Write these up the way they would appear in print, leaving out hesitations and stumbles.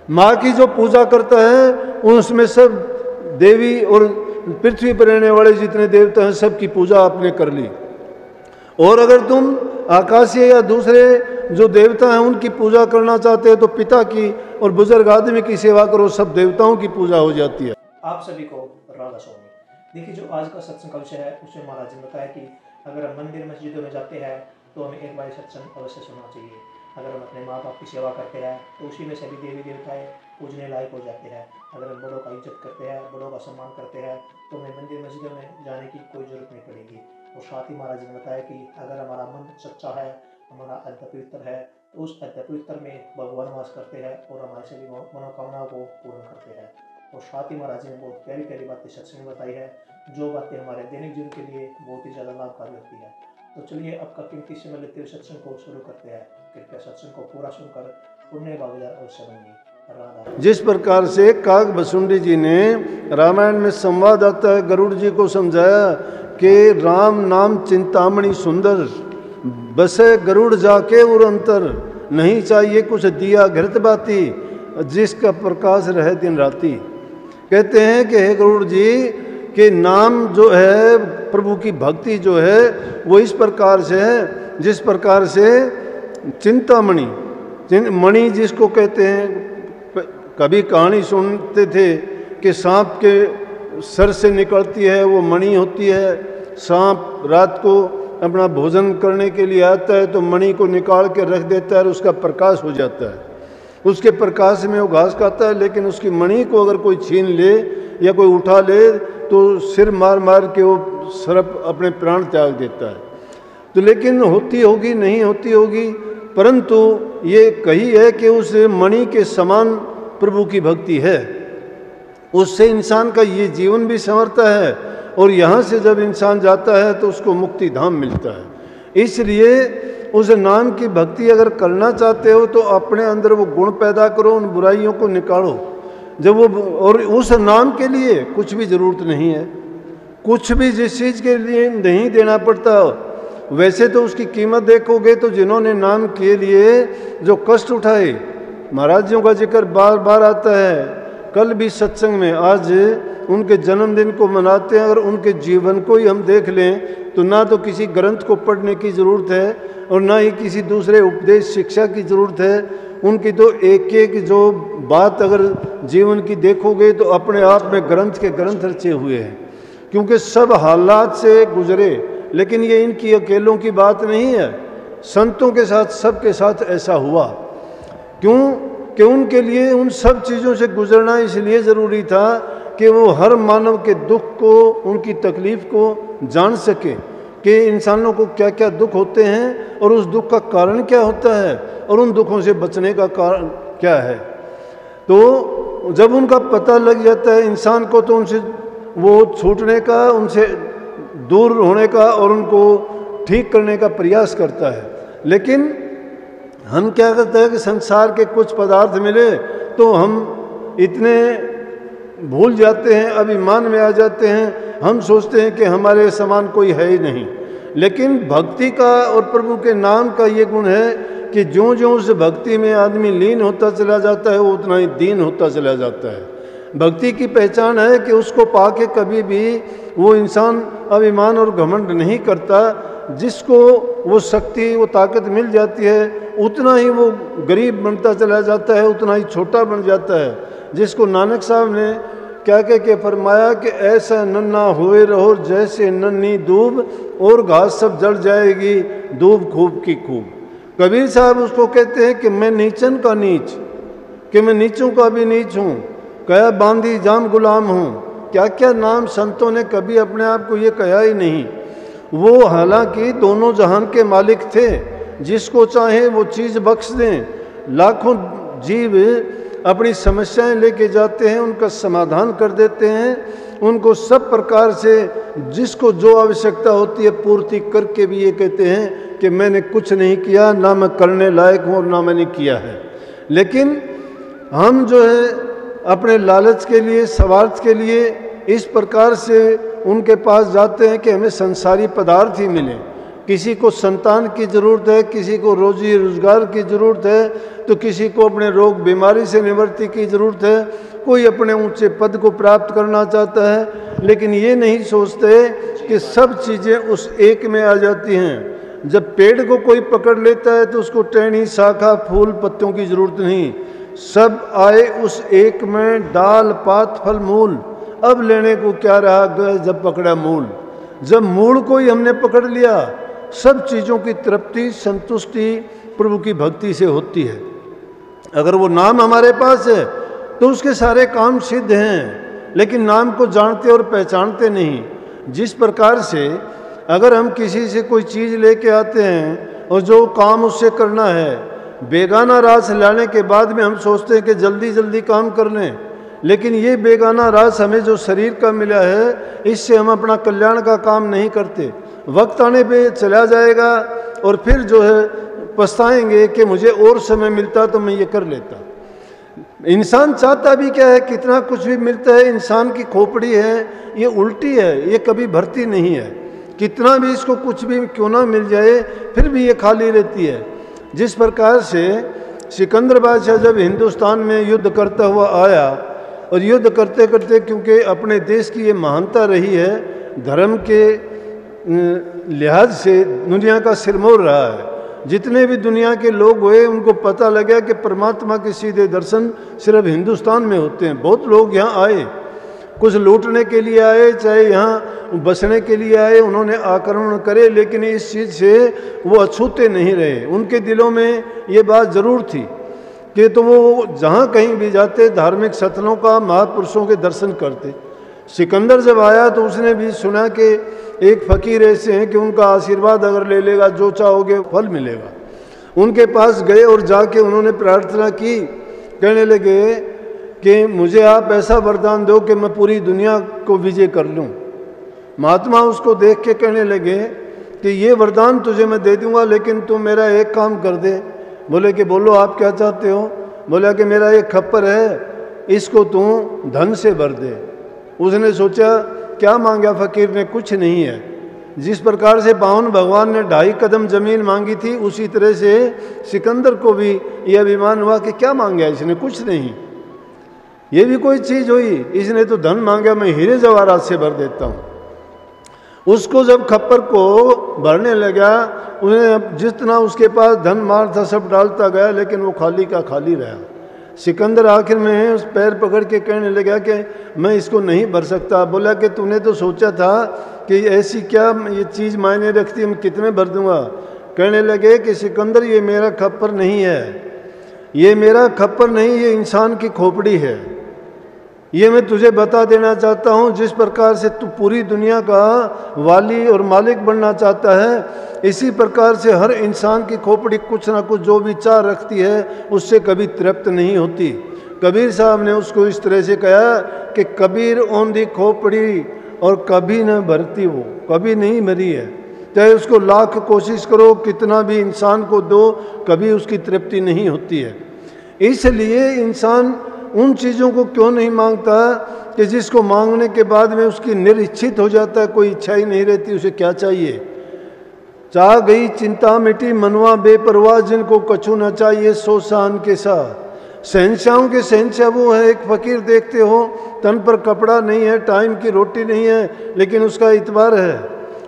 माँ की जो पूजा करता है उसमें सब देवी और पृथ्वी पर रहने वाले जितने देवता हैं सबकी पूजा आपने कर ली। और अगर तुम आकाशीय या दूसरे जो देवता हैं उनकी पूजा करना चाहते हैं तो पिता की और बुजुर्ग आदमी की सेवा करो, सब देवताओं की पूजा हो जाती है। आप सभी को राधा स्वामी। देखिए, जो आज का सत्संग का विषय है उसमें महाराज ने बताया कि अगर हम मंदिर मस्जिदों में जाते हैं तो हमें एक बार सत्संग अवश्य सुनना चाहिए। अगर हम अपने माँ बाप की सेवा करते हैं तो उसी में सभी देवी देवताएं पूजने लायक हो जाते हैं। अगर हम बड़ों का इज्जत करते हैं, बड़ों का सम्मान करते हैं तो हमें मंदिर मस्जिदों में जाने की कोई जरूरत नहीं पड़ेगी। और साथ ही महाराज ने बताया कि अगर हमारा मन सच्चा है, हमारा अद्य पवित्र है, तो उस अद्य पवित्र में भगवान वास करते हैं और हमारे सभी मनोकामनाओं को पूर्ण करते हैं। और साथ ही महाराज ने बहुत प्यारी प्यारी बातें सत्संग में बताई है, जो बातें हमारे दैनिक जीवन के लिए बहुत ही ज़्यादा लाभकारी होती है। तो चलिए आपका कीमती समय लेते हुए सत्संग को शुरू करते हैं। कृपया सत्संग को पूरा सुनकर पुण्य भागीदार अवश्य बनिए। जिस प्रकार से काग भसुंडी जी ने रामायण में संवाद आता है, गरुड़ जी को समझाया कि राम नाम चिंतामणि सुंदर, बसे गरुड़ जाके उर अंतर, नहीं चाहिए कुछ दिया घृत बाती, जिसका प्रकाश रहे दिन राती। कहते हैं कि हे गरुड़ जी के नाम जो है, प्रभु की भक्ति जो है वो इस प्रकार से है जिस प्रकार से चिंतामणि, मणि जिसको कहते हैं, कभी कहानी सुनते थे कि सांप के सर से निकलती है वो मणि होती है। सांप रात को अपना भोजन करने के लिए आता है तो मणि को निकाल के रख देता है और उसका प्रकाश हो जाता है। उसके प्रकाश में वो घास खाता है, लेकिन उसकी मणि को अगर कोई छीन ले या कोई उठा ले तो सिर मार मार के वो सर्प अपने प्राण त्याग देता है। तो लेकिन होती होगी नहीं होती होगी, परंतु ये कही है कि उस मणि के समान प्रभु की भक्ति है। उससे इंसान का ये जीवन भी संवरता है और यहाँ से जब इंसान जाता है तो उसको मुक्ति धाम मिलता है। इसलिए उस नाम की भक्ति अगर करना चाहते हो तो अपने अंदर वो गुण पैदा करो, उन बुराइयों को निकालो। जब वो, और उस नाम के लिए कुछ भी ज़रूरत नहीं है, कुछ भी जिस चीज़ के लिए नहीं देना पड़ता। वैसे तो उसकी कीमत देखोगे तो जिन्होंने नाम के लिए जो कष्ट उठाए, महाराजियों का जिक्र बार बार आता है। कल भी सत्संग में आज उनके जन्मदिन को मनाते हैं। अगर उनके जीवन को ही हम देख लें तो ना तो किसी ग्रंथ को पढ़ने की ज़रूरत है और ना ही किसी दूसरे उपदेश शिक्षा की ज़रूरत है। उनकी तो एक एक जो बात अगर जीवन की देखोगे तो अपने आप में ग्रंथ के ग्रंथ रचे हुए हैं, क्योंकि सब हालात से गुजरे। लेकिन ये इनकी अकेलों की बात नहीं है, संतों के साथ सबके साथ ऐसा हुआ। क्यों कि उनके लिए उन सब चीज़ों से गुजरना इसलिए ज़रूरी था कि वो हर मानव के दुख को, उनकी तकलीफ़ को जान सके कि इंसानों को क्या क्या दुख होते हैं और उस दुख का कारण क्या होता है और उन दुखों से बचने का कारण क्या है। तो जब उनका पता लग जाता है इंसान को तो उनसे वो छूटने का, उनसे दूर होने का और उनको ठीक करने का प्रयास करता है। लेकिन हम क्या करते हैं कि संसार के कुछ पदार्थ मिले तो हम इतने भूल जाते हैं, अभिमान में आ जाते हैं, हम सोचते हैं कि हमारे समान कोई है ही नहीं। लेकिन भक्ति का और प्रभु के नाम का ये गुण है कि ज्यों ज्यों उस भक्ति में आदमी लीन होता चला जाता है वो उतना ही दीन होता चला जाता है। भक्ति की पहचान है कि उसको पाके कभी भी वो इंसान अभिमान और घमंड नहीं करता। जिसको वो शक्ति, वो ताकत मिल जाती है उतना ही वो गरीब बनता चला जाता है, उतना ही छोटा बन जाता है। जिसको नानक साहब ने क्या कह के फरमाया कि ऐसा नन्ना हुए रहो जैसे नन्ही दूब, और घास सब जल जाएगी दूब खूब की खूब। कबीर साहब उसको कहते हैं कि मैं नीचन का नीच, कि मैं नीचों का भी नीच हूँ, कया बांधी जाम गुलाम हूँ। क्या क्या नाम संतों ने कभी अपने आप को ये कहा ही नहीं। वो हालांकि दोनों जहान के मालिक थे, जिसको चाहे वो चीज़ बख्श दें। लाखों जीव अपनी समस्याएं लेके जाते हैं, उनका समाधान कर देते हैं, उनको सब प्रकार से जिसको जो आवश्यकता होती है पूर्ति करके भी ये कहते हैं कि मैंने कुछ नहीं किया, ना मैं करने लायक हूँ और ना मैंने किया है। लेकिन हम जो है अपने लालच के लिए, स्वार्थ के लिए इस प्रकार से उनके पास जाते हैं कि हमें संसारी पदार्थ ही मिले। किसी को संतान की ज़रूरत है, किसी को रोजी रोजगार की ज़रूरत है, तो किसी को अपने रोग बीमारी से निवृत्ति की ज़रूरत है, कोई अपने ऊंचे पद को प्राप्त करना चाहता है। लेकिन ये नहीं सोचते कि सब चीज़ें उस एक में आ जाती हैं। जब पेड़ को कोई पकड़ लेता है तो उसको टहनी, शाखा, फूल, पत्तियों की ज़रूरत नहीं, सब आए उस एक में, डाल, पात, फल, मूल। अब लेने को क्या रहा जब पकड़ा मूल। जब मूल को ही हमने पकड़ लिया, सब चीज़ों की तृप्ति, संतुष्टि प्रभु की भक्ति से होती है। अगर वो नाम हमारे पास है तो उसके सारे काम सिद्ध हैं, लेकिन नाम को जानते और पहचानते नहीं। जिस प्रकार से अगर हम किसी से कोई चीज़ लेके आते हैं और जो काम उससे करना है, बेगाना रास लाने के बाद में हम सोचते हैं कि जल्दी जल्दी काम कर लें, लेकिन ये बेगाना रास हमें जो शरीर का मिला है, इससे हम अपना कल्याण का काम नहीं करते। वक्त आने पे चला जाएगा और फिर जो है पछताएंगे कि मुझे और समय मिलता तो मैं ये कर लेता। इंसान चाहता भी क्या है, कितना कुछ भी मिलता है, इंसान की खोपड़ी है ये उल्टी है, ये कभी भरती नहीं है। कितना भी इसको कुछ भी क्यों ना मिल जाए, फिर भी ये खाली रहती है। जिस प्रकार से सिकंदर बादशाह जब हिंदुस्तान में युद्ध करता हुआ आया, और युद्ध करते करते क्योंकि अपने देश की ये महानता रही है, धर्म के लिहाज से दुनिया का सिरमौर रहा है। जितने भी दुनिया के लोग हुए उनको पता लगा कि परमात्मा के सीधे दर्शन सिर्फ हिंदुस्तान में होते हैं। बहुत लोग यहाँ आए, कुछ लूटने के लिए आए, चाहे यहाँ बसने के लिए आए, उन्होंने आक्रमण करे, लेकिन इस चीज़ से वो अछूते नहीं रहे। उनके दिलों में ये बात ज़रूर थी कि तो वो जहाँ कहीं भी जाते धार्मिक स्थलों का, महापुरुषों के दर्शन करते। सिकंदर जब आया तो उसने भी सुना कि एक फ़कीर ऐसे हैं कि उनका आशीर्वाद अगर ले लेगा जो चाहोगे फल मिलेगा। उनके पास गए और जाके उन्होंने प्रार्थना की, कहने लगे कि मुझे आप ऐसा वरदान दो कि मैं पूरी दुनिया को विजय कर लूं। महात्मा उसको देख के कहने लगे कि ये वरदान तुझे मैं दे दूंगा, लेकिन तू मेरा एक काम कर दे। बोले कि बोलो आप क्या चाहते हो। बोला कि मेरा एक खप्पर है, इसको तू धन से भर दे। उसने सोचा क्या मांगा फकीर ने, कुछ नहीं है। जिस प्रकार से बावन भगवान ने 2.5 कदम जमीन मांगी थी, उसी तरह से सिकंदर को भी यह अभिमान हुआ कि क्या मांगा इसने, कुछ नहीं, ये भी कोई चीज़ हुई। इसने तो धन मांगा, मैं हीरे जवाहरात से भर देता हूँ। उसको जब खप्पर को भरने लगा, उसने जितना उसके पास धन माल था सब डालता गया, लेकिन वो खाली का खाली रहा। सिकंदर आखिर में उस पैर पकड़ के कहने लगा कि मैं इसको नहीं भर सकता। बोला कि तूने तो सोचा था कि ऐसी क्या ये चीज़ मायने रखती है, मैं कितने भर दूंगा। कहने लगे कि सिकंदर ये मेरा खप्पर नहीं है, ये मेरा खप्पर नहीं, ये इंसान की खोपड़ी है। ये मैं तुझे बता देना चाहता हूँ, जिस प्रकार से तू पूरी दुनिया का वाली और मालिक बनना चाहता है, इसी प्रकार से हर इंसान की खोपड़ी कुछ ना कुछ जो भी चाह रखती है, उससे कभी तृप्त नहीं होती। कबीर साहब ने उसको इस तरह से कहा कि कबीर ओंधी खोपड़ी और कभी न भरती, वो कभी नहीं भरी है। चाहे उसको लाख कोशिश करो, कितना भी इंसान को दो, कभी उसकी तृप्ति नहीं होती है। इसलिए इंसान उन चीज़ों को क्यों नहीं मांगता कि जिसको मांगने के बाद में उसकी निरीक्षित हो जाता है, कोई इच्छा ही नहीं रहती उसे क्या चाहिए। चाह गई चिंता मिटी मनवा बेपरवाह, जिनको कछु न चाहिए सो शान के साथ। शहंशाहों के शहंशाह वो है। एक फकीर देखते हो, तन पर कपड़ा नहीं है, टाइम की रोटी नहीं है, लेकिन उसका इतबार है,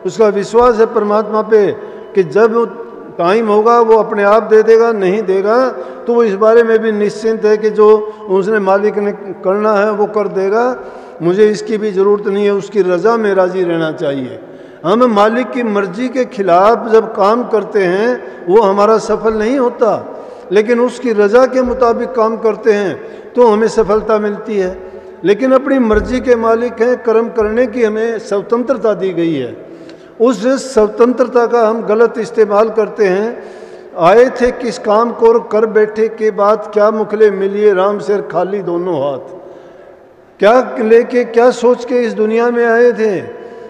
उसका विश्वास है परमात्मा पे कि जब टाइम होगा वो अपने आप दे देगा, नहीं देगा तो वो इस बारे में भी निश्चिंत है कि जो उसने मालिक ने करना है वो कर देगा, मुझे इसकी भी ज़रूरत नहीं है, उसकी रज़ा में राज़ी रहना चाहिए। हम मालिक की मर्जी के खिलाफ जब काम करते हैं वो हमारा सफल नहीं होता, लेकिन उसकी रज़ा के मुताबिक काम करते हैं तो हमें सफलता मिलती है। लेकिन अपनी मर्जी के मालिक हैं, कर्म करने की हमें स्वतंत्रता दी गई है, उस स्वतंत्रता का हम गलत इस्तेमाल करते हैं। आए थे किस काम को और कर बैठे के बाद क्या मुखले मिलिए, राम सिर खाली दोनों हाथ। क्या लेके क्या सोच के इस दुनिया में आए थे,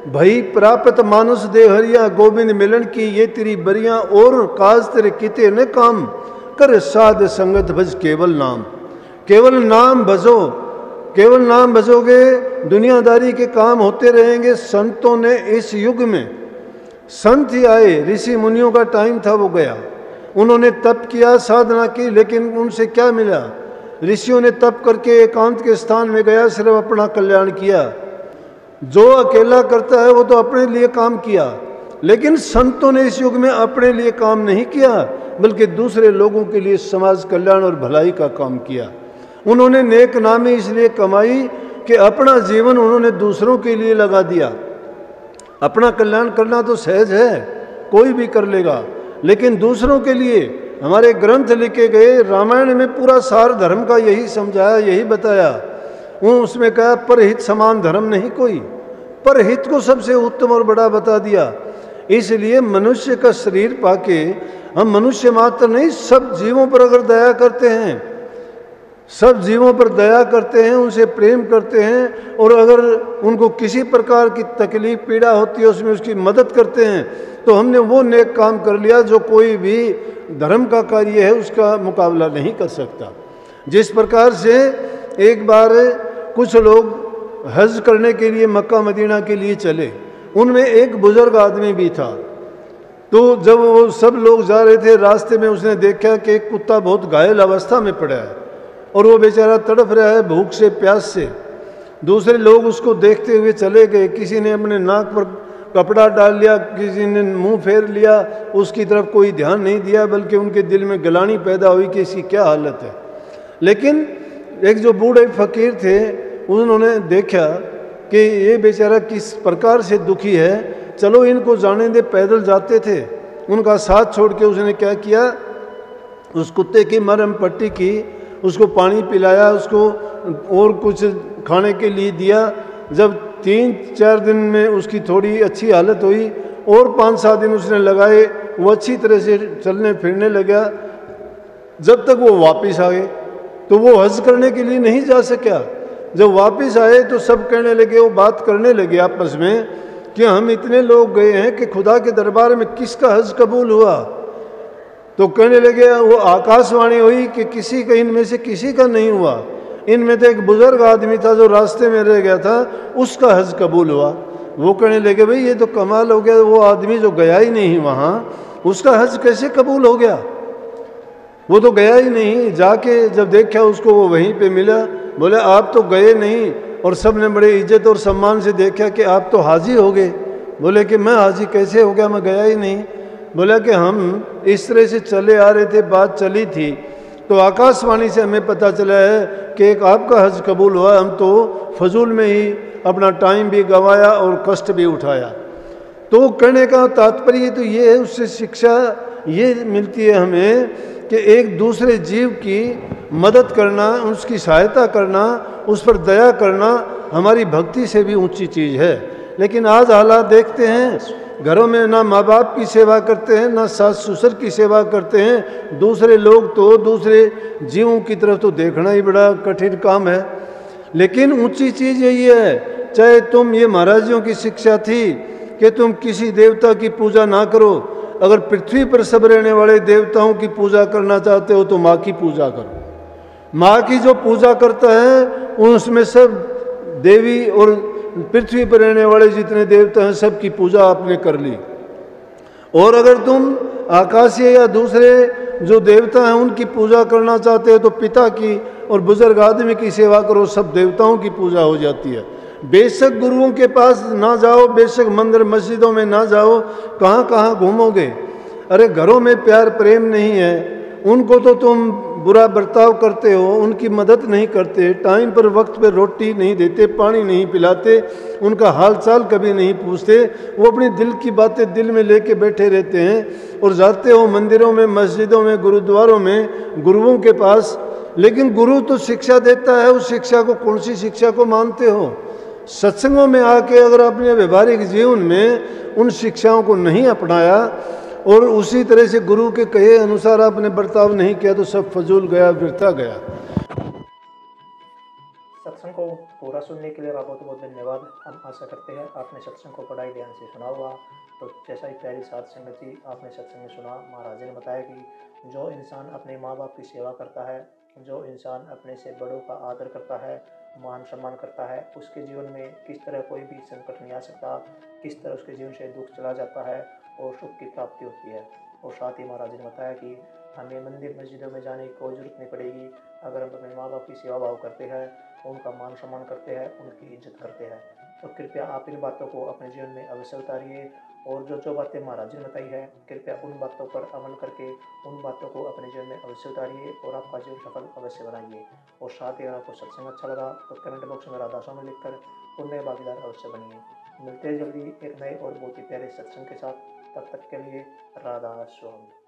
भई प्राप्त मानुष देहरिया गोविंद मिलन की ये तेरी बरियां, और काज तेरे किते न काम कर साध संगत भज केवल नाम। केवल नाम भजो, केवल नाम भजोगे दुनियादारी के काम होते रहेंगे। संतों ने इस युग में संत ही आए, ऋषि मुनियों का टाइम था वो गया, उन्होंने तप किया, साधना की, लेकिन उनसे क्या मिला? ऋषियों ने तप करके एकांत के स्थान में गया, सिर्फ अपना कल्याण किया। जो अकेला करता है वो तो अपने लिए काम किया, लेकिन संतों ने इस युग में अपने लिए काम नहीं किया, बल्कि दूसरे लोगों के लिए समाज कल्याण और भलाई का काम किया। उन्होंने नेक नामी इसलिए कमाई कि अपना जीवन उन्होंने दूसरों के लिए लगा दिया। अपना कल्याण करना तो सहज है, कोई भी कर लेगा, लेकिन दूसरों के लिए हमारे ग्रंथ लिखे गए, रामायण में पूरा सार धर्म का यही समझाया, यही बताया। उसमें कहा परहित समान धर्म नहीं कोई, परहित को सबसे उत्तम और बड़ा बता दिया। इसलिए मनुष्य का शरीर पाके हम मनुष्य मात्र नहीं, सब जीवों पर अगर दया करते हैं, सब जीवों पर दया करते हैं, उनसे प्रेम करते हैं, और अगर उनको किसी प्रकार की तकलीफ पीड़ा होती है उसमें उसकी मदद करते हैं, तो हमने वो नेक काम कर लिया जो कोई भी धर्म का कार्य है उसका मुकाबला नहीं कर सकता। जिस प्रकार से एक बार कुछ लोग हज करने के लिए मक्का मदीना के लिए चले, उनमें एक बुजुर्ग आदमी भी था। तो जब वो सब लोग जा रहे थे, रास्ते में उसने देखा कि एक कुत्ता बहुत घायल अवस्था में पड़ा है और वो बेचारा तड़प रहा है भूख से, प्यास से। दूसरे लोग उसको देखते हुए चले गए, किसी ने अपने नाक पर कपड़ा डाल लिया, किसी ने मुंह फेर लिया, उसकी तरफ कोई ध्यान नहीं दिया, बल्कि उनके दिल में गलानी पैदा हुई कि इसकी क्या हालत है। लेकिन एक जो बूढ़े फकीर थे, उन्होंने देखा कि ये बेचारा किस प्रकार से दुखी है, चलो इनको जाने दे। पैदल जाते थे, उनका साथ छोड़ के उसने क्या किया, उस कुत्ते की मरहम पट्टी की, उसको पानी पिलाया, उसको और कुछ खाने के लिए दिया। जब 3-4 दिन में उसकी थोड़ी अच्छी हालत हुई और 5-7 दिन उसने लगाए, वो अच्छी तरह से चलने फिरने लगा। जब तक वो वापस आ गए, तो वो हज करने के लिए नहीं जा सका। जब वापस आए तो सब कहने लगे, वो बात करने लगे आपस में कि हम इतने लोग गए हैं कि खुदा के दरबार में किसका हज कबूल हुआ। तो कहने लगे, वो आकाशवाणी हुई कि किसी का, इनमें से किसी का नहीं हुआ। इनमें तो एक बुजुर्ग आदमी था जो रास्ते में रह गया था, उसका हज कबूल हुआ। वो कहने लगे, भाई ये तो कमाल हो गया, वो आदमी जो गया ही नहीं वहाँ, उसका हज कैसे कबूल हो गया? वो तो गया ही नहीं। जाके जब देखा उसको, वो वहीं पे मिला। बोले आप तो गए नहीं, और सब ने बड़े इज्जत और सम्मान से देखा कि आप तो हाजी हो गए। बोले कि मैं हाजी कैसे हो गया, मैं गया ही नहीं। बोला कि हम इस तरह से चले आ रहे थे, बात चली थी, तो आकाशवाणी से हमें पता चला है कि एक आपका हज कबूल हुआ। हम तो फजूल में ही अपना टाइम भी गंवाया और कष्ट भी उठाया। तो कहने का तात्पर्य तो ये है, उससे शिक्षा ये मिलती है हमें कि एक दूसरे जीव की मदद करना, उसकी सहायता करना, उस पर दया करना हमारी भक्ति से भी ऊंची चीज़ है। लेकिन आज हालात देखते हैं, घरों में ना माँ बाप की सेवा करते हैं, ना सास ससुर की सेवा करते हैं। दूसरे लोग तो, दूसरे जीवों की तरफ तो देखना ही बड़ा कठिन काम है। लेकिन ऊंची चीज़ यही है, चाहे तुम, ये महाराजियों की शिक्षा थी कि तुम किसी देवता की पूजा ना करो। अगर पृथ्वी पर सब रहने वाले देवताओं की पूजा करना चाहते हो तो माँ की पूजा करो। माँ की जो पूजा करता है उसमें सब देवी और पृथ्वी पर रहने वाले जितने देवता हैं सबकी पूजा आपने कर ली। और अगर तुम आकाशीय या दूसरे जो देवता हैं उनकी पूजा करना चाहते हो तो पिता की और बुजुर्ग आदमी की सेवा करो, सब देवताओं की पूजा हो जाती है। बेशक गुरुओं के पास ना जाओ, बेशक मंदिर मस्जिदों में ना जाओ, कहाँ कहाँ घूमोगे। अरे घरों में प्यार प्रेम नहीं है, उनको तो तुम बुरा बर्ताव करते हो, उनकी मदद नहीं करते, टाइम पर वक्त पर रोटी नहीं देते, पानी नहीं पिलाते, उनका हाल चाल कभी नहीं पूछते। वो अपनी दिल की बातें दिल में लेके बैठे रहते हैं। और जाते हो मंदिरों में, मस्जिदों में, गुरुद्वारों में, गुरुओं के पास, लेकिन गुरु तो शिक्षा देता है, उस शिक्षा को, कौन सी शिक्षा को मानते हो? सत्संगों में आके अगर अपने व्यवहारिक जीवन में उन शिक्षाओं को नहीं अपनाया और उसी तरह से गुरु के कहे अनुसार आपने बर्ताव नहीं किया तो सब फजूल गया, व्यर्था गया। सत्संग को पूरा सुनने के लिए आपका बहुत बहुत धन्यवाद। हम आशा करते हैं आपने सत्संग को पढ़ाई ध्यान से सुना हुआ। तो जैसा ही प्यारी साथ संगत जी आपने सत्संग में सुना, महाराज जी ने बताया कि जो इंसान अपने माँ बाप की सेवा करता है, जो इंसान अपने से बड़ों का आदर करता है, मान सम्मान करता है, उसके जीवन में किस तरह कोई भी संकट नहीं आ सकता, किस तरह उसके जीवन से दुख चला जाता है। और सुख की प्राप्ति होती है। और साथ ही महाराज ने बताया कि हमें मंदिर मस्जिदों में जाने की कोई ज़रूरत नहीं पड़ेगी। अगर हम अपने माँ बाप की सेवा भाव करते हैं, उनका मान सम्मान करते हैं, उनकी इज्जत करते हैं, तो कृपया आप इन बातों को अपने जीवन में अवश्य उतारिए। और जो बातें महाराज ने बताई है, कृपया उन बातों पर अमल करके उन बातों को अपने जीवन में अवश्य उतारिए और आपका जीवन सफल अवश्य बनाइए। और साथ ही अगर आपको सत्संग अच्छा लगा तो कमेंट बॉक्स में राधा स्वामी लिखकर पुण्य भागीदार अवश्य बनिए। मिलते हैं जल्दी एक नए और बहुत ही प्यारे सत्संग के साथ। तब तक के लिए राधा स्वामी।